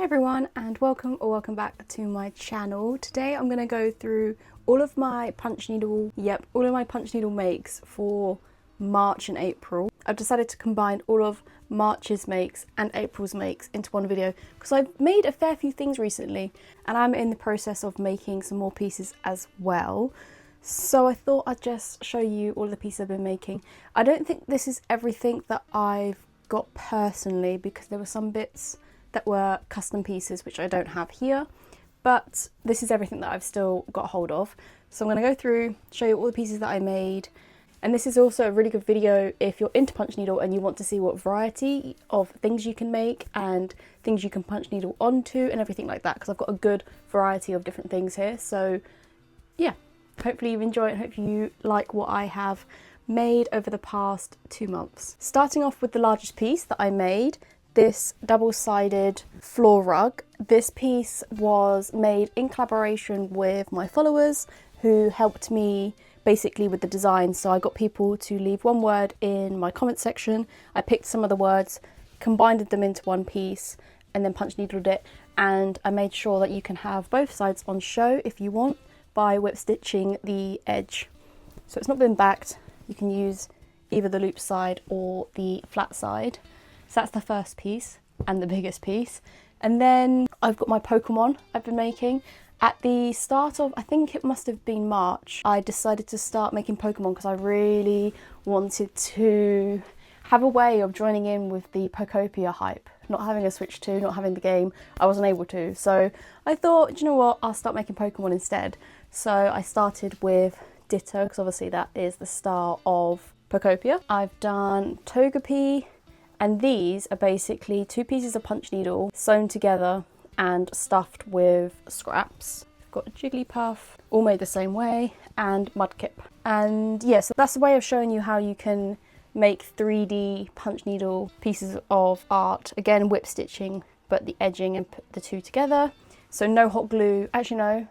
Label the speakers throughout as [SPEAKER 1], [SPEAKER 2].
[SPEAKER 1] everyone, and welcome back to my channel. Today I'm going to go through all of my punch needle makes for March and April. I've decided to combine all of March's makes and April's makes into one video because I've made a fair few things recently and I'm in the process of making some more pieces as well. So I thought I'd just show you all the pieces I've been making. I don't think this is everything that I've got personally because there were some bits that were custom pieces which I don't have here, but this is everything that I've still got hold of. So I'm going to go through, show you all the pieces that I made, and this is also a really good video if you're into punch needle and you want to see what variety of things you can make and things you can punch needle onto and everything like that, because I've got a good variety of different things here. So yeah, hopefully you enjoy it and hopefully you like what I have made over the past 2 months. Starting off with the largest piece that I made, this double-sided floor rug. This piece was made in collaboration with my followers who helped me basically with the design. So I got people to leave one word in my comment section. I picked some of the words, combined them into one piece and then punch needled it, and I made sure that you can have both sides on show if you want by whip stitching the edge. So it's not been backed, you can use either the loop side or the flat side. So that's the first piece and the biggest piece. And then I've got my Pokémon I've been making. At the start of, I think it must have been March, I decided to start making Pokémon because I really wanted to have a way of joining in with the Pokopia hype. Not having a Switch 2, not having the game, I wasn't able to. So I thought, do you know what, I'll start making Pokémon instead. So I started with Ditto, because obviously that is the star of Pokopia. I've done Togepi, and these are basically 2 pieces of punch needle sewn together and stuffed with scraps. I've got a Jigglypuff, all made the same way, and Mudkip. And yeah, so that's a way of showing you how you can make 3D punch needle pieces of art. Again, whip stitching, but the edging and put the two together. So no hot glue, actually no.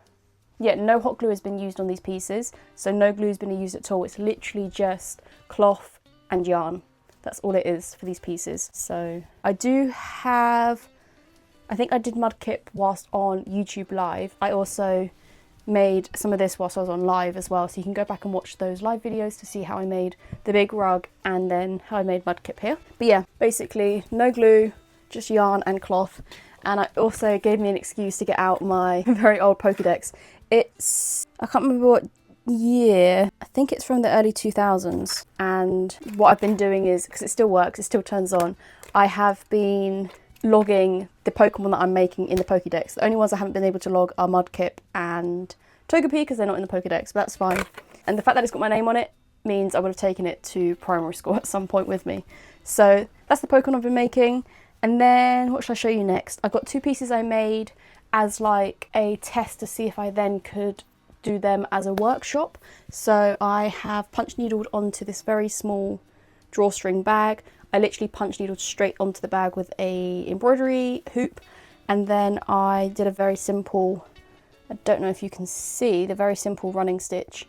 [SPEAKER 1] Yeah, no hot glue has been used on these pieces. So no glue has been used at all. It's literally just cloth and yarn. That's all it is for these pieces. So I do have, I think I did Mudkip whilst on YouTube Live. I also made some of this whilst I was on live as well. So you can go back and watch those live videos to see how I made the big rug and then how I made Mudkip here. But yeah, basically no glue, just yarn and cloth. And I also gave me an excuse to get out my very old Pokédex. It's, I can't remember what year, I think it's from the early 2000s, and what I've been doing is, because it still works, it still turns on, I have been logging the Pokemon that I'm making in the Pokédex. The only ones I haven't been able to log are Mudkip and Togepi because they're not in the Pokédex, but that's fine. And the fact that it's got my name on it means I would have taken it to primary school at some point with me. So that's the Pokemon I've been making. And then what should I show you next? I've got 2 pieces I made as like a test to see if I then could do them as a workshop. So I have punch needled onto this very small drawstring bag. I literally punch needled straight onto the bag with a embroidery hoop, and then I did a very simple, I don't know if you can see, the very simple running stitch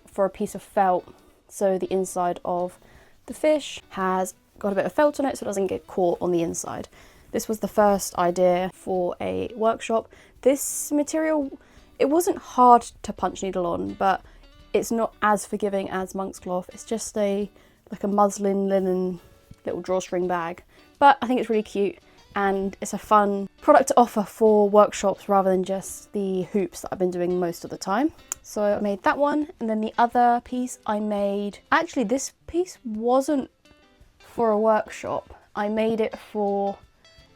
[SPEAKER 1] for a piece of felt. So the inside of the fish has got a bit of felt on it so it doesn't get caught on the inside. This was the first idea for a workshop. This material, it wasn't hard to punch needle on, but it's not as forgiving as monk's cloth. It's just like a muslin linen little drawstring bag. But I think it's really cute and it's a fun product to offer for workshops rather than just the hoops that I've been doing most of the time. So I made that one, and then the other piece I made, actually this piece wasn't for a workshop. I made it for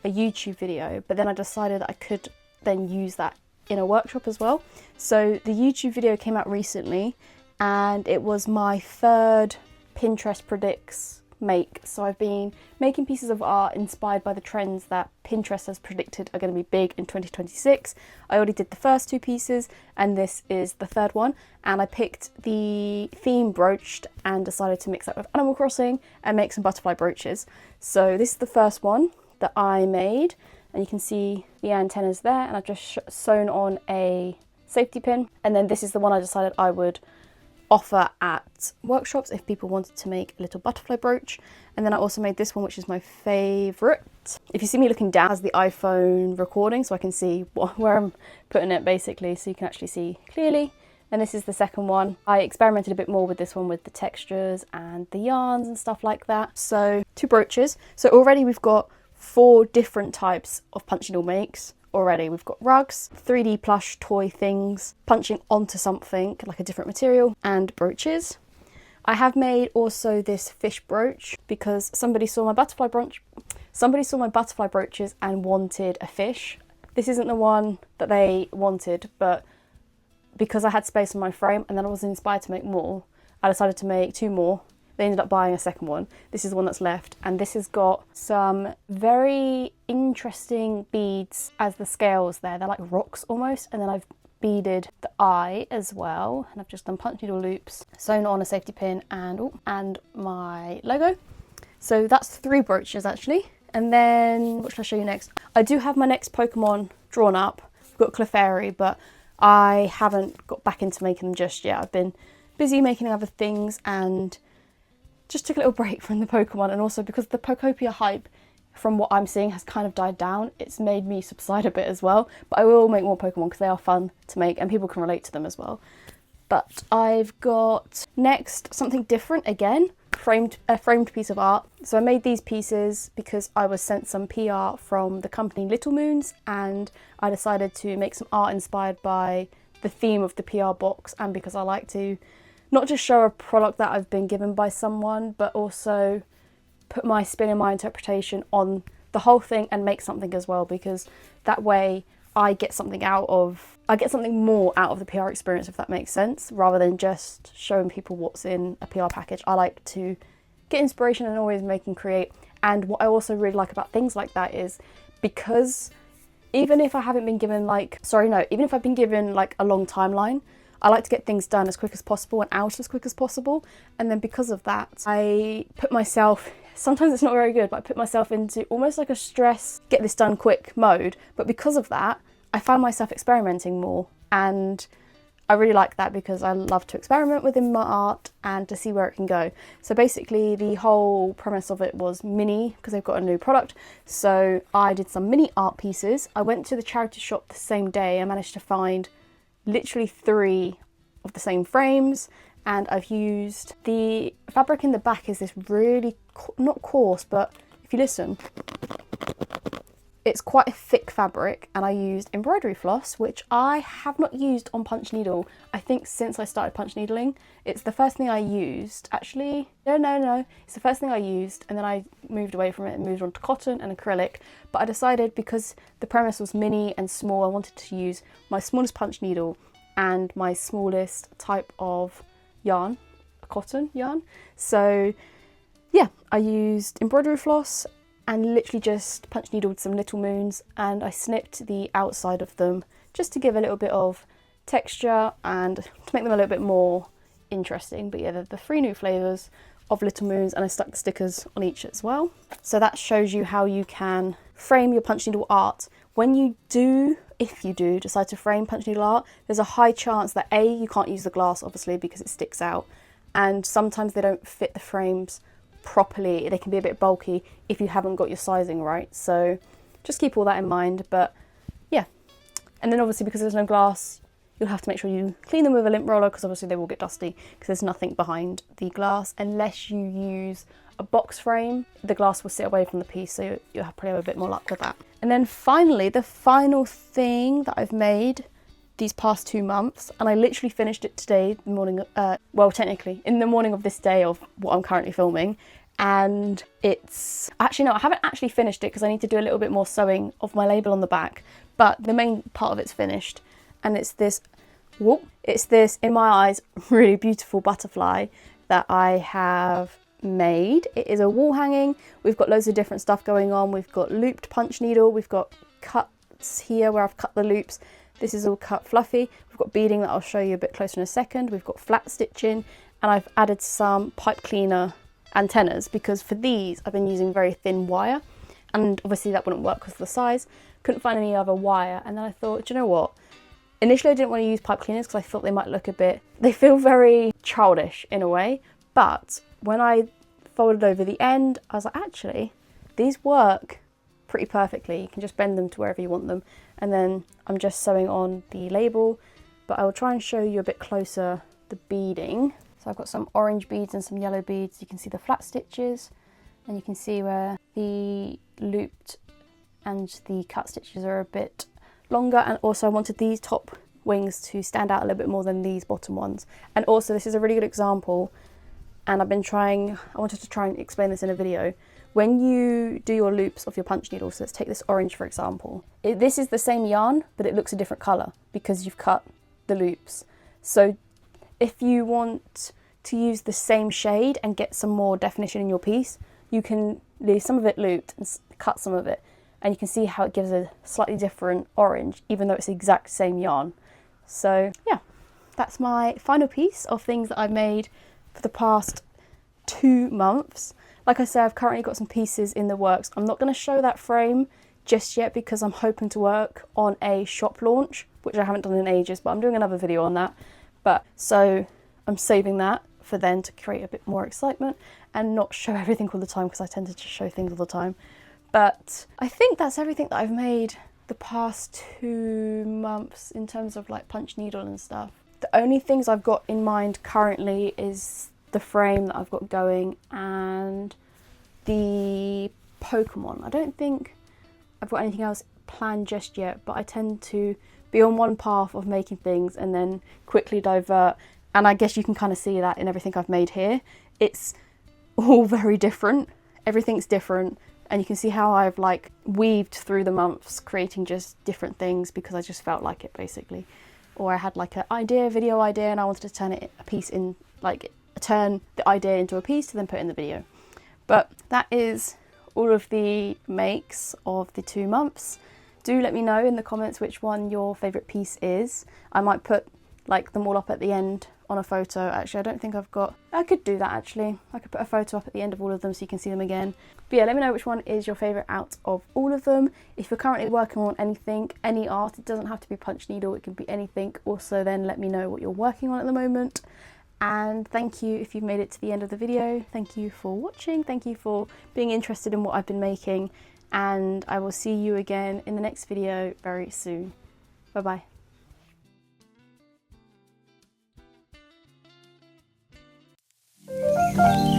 [SPEAKER 1] a YouTube video, but then I decided that I could then use that in a workshop as well. So the YouTube video came out recently and it was my 3rd Pinterest predicts make. So I've been making pieces of art inspired by the trends that Pinterest has predicted are going to be big in 2026. I already did the first 2 pieces and this is the 3rd one, and I picked the theme broached and decided to mix that with Animal Crossing and make some butterfly brooches. So this is the first one that I made, and you can see the antennas there, and I've just sewn on a safety pin. And then this is the one I decided I would offer at workshops if people wanted to make a little butterfly brooch. And then I also made this one, which is my favourite. If you see me looking down, as the iPhone recording, so I can see where I'm putting it basically, so you can actually see clearly. And this is the second one. I experimented a bit more with this one with the textures and the yarns and stuff like that. So 2 brooches. So already we've got 4 different types of punch needle makes. Already we've got rugs, 3D plush toy things, punching onto something like a different material, and brooches. I have made also this fish brooch because somebody saw my butterfly brooches and wanted a fish. This isn't the one that they wanted, but because I had space on my frame and then I was inspired to make more, I decided to make 2 more. They ended up buying a second one. This is the one that's left, and this has got some very interesting beads as the scales there. They're like rocks almost, and then I've beaded the eye as well, and I've just done punch needle loops, sewn on a safety pin, and my logo. So that's 3 brooches actually. And then what should I show you next? I do have my next Pokemon drawn up. I've got Clefairy, but I haven't got back into making them just yet. I've been busy making other things and just took a little break from the Pokemon, and also because the Pokopia hype from what I'm seeing has kind of died down, it's made me subside a bit as well. But I will make more Pokemon because they are fun to make and people can relate to them as well. But I've got next something different again, a framed piece of art. So I made these pieces because I was sent some PR from the company Little Moons, and I decided to make some art inspired by the theme of the PR box, and because I like to not just show a product that I've been given by someone, but also put my spin and my interpretation on the whole thing and make something as well, because that way I get something more out of the PR experience, if that makes sense, rather than just showing people what's in a PR package. I like to get inspiration and always make and create. And what I also really like about things like that is because even if I've been given like a long timeline, I like to get things done as quick as possible and out as quick as possible. And then because of that, I put myself, sometimes it's not very good, but I put myself into almost like a stress, get this done quick mode. But because of that, I find myself experimenting more. And I really like that because I love to experiment within my art and to see where it can go. So basically the whole premise of it was mini, because they've got a new product. So I did some mini art pieces. I went to the charity shop the same day. I managed to find literally 3 of the same frames, and I've used the fabric in the back is this really not coarse, but if you listen, it's quite a thick fabric, and I used embroidery floss, which I have not used on punch needle I think since I started punch needling. It's the first thing I used, actually no, it's the first thing I used, and then I moved away from it and moved on to cotton and acrylic. But I decided, because the premise was mini and small, I wanted to use my smallest punch needle and my smallest type of yarn, a cotton yarn. So yeah, I used embroidery floss and literally just punch needled some Little Moons, and I snipped the outside of them just to give a little bit of texture and to make them a little bit more interesting. But yeah, the 3 new flavours of Little Moons, and I stuck the stickers on each as well. So that shows you how you can frame your punch needle art. If you do decide to frame punch needle art, there's a high chance that A, you can't use the glass obviously because it sticks out, and sometimes they don't fit the frames properly. They can be a bit bulky if you haven't got your sizing right. So just keep all that in mind. But yeah, and then obviously because there's no glass, you'll have to make sure you clean them with a lint roller, because obviously they will get dusty because there's nothing behind the glass. Unless you use a box frame, the glass will sit away from the piece, so you'll probably have a bit more luck with that. And then finally, the final thing that I've made these past 2 months, and I literally finished it today, the morning, well technically in the morning of this day of what I'm currently filming, and it's actually, no, I haven't actually finished it because I need to do a little bit more sewing of my label on the back, but the main part of it's finished. And it's this, in my eyes, really beautiful butterfly that I have made. It is a wall hanging. We've got loads of different stuff going on. We've got looped punch needle, we've got cuts here where I've cut the loops. This is all cut fluffy. We've got beading that I'll show you a bit closer in a second. We've got flat stitching, and I've added some pipe cleaner antennas because for these I've been using very thin wire, and obviously that wouldn't work because of the size. Couldn't find any other wire, and then I thought, do you know what? Initially I didn't want to use pipe cleaners because I thought they might look they feel very childish in a way, but when I folded over the end, I was like, actually, these work pretty perfectly. You can just bend them to wherever you want them. And then I'm just sewing on the label, but I will try and show you a bit closer the beading. So I've got some orange beads and some yellow beads. You can see the flat stitches, and you can see where the looped and the cut stitches are a bit longer. And also I wanted these top wings to stand out a little bit more than these bottom ones. And also this is a really good example, and I wanted to try and explain this in a video. When you do your loops of your punch needle, so let's take this orange for example, this is the same yarn, but it looks a different colour because you've cut the loops. So if you want to use the same shade and get some more definition in your piece, you can leave some of it looped and cut some of it, and you can see how it gives a slightly different orange, even though it's the exact same yarn. So yeah, that's my final piece of things that I've made for the past 2 months. Like I said, I've currently got some pieces in the works. I'm not going to show that frame just yet because I'm hoping to work on a shop launch, which I haven't done in ages, but I'm doing another video on that. So I'm saving that for then to create a bit more excitement and not show everything all the time, because I tend to just show things all the time. But I think that's everything that I've made the past 2 months in terms of like punch needle and stuff. The only things I've got in mind currently is the frame that I've got going and the Pokémon. I don't think I've got anything else planned just yet, but I tend to be on one path of making things and then quickly divert, and I guess you can kind of see that in everything I've made here. It's all very different, everything's different, and you can see how I've like weaved through the months creating just different things because I just felt like it basically. Or I had like an video idea and I wanted to turn it a piece in, like turn the idea into a piece to then put in the video. But that is all of the makes of the 2 months. Do let me know in the comments which one your favourite piece is. I might put like them all up at the end on a photo. Actually, I don't think I could do that actually. I could put a photo up at the end of all of them so you can see them again. But yeah, let me know which one is your favourite out of all of them. If you're currently working on anything, any art, it doesn't have to be punch needle, it can be anything. Also then let me know what you're working on at the moment. And thank you if you've made it to the end of the video. Thank you for watching. Thank you for being interested in what I've been making. And I will see you again in the next video very soon. Bye bye.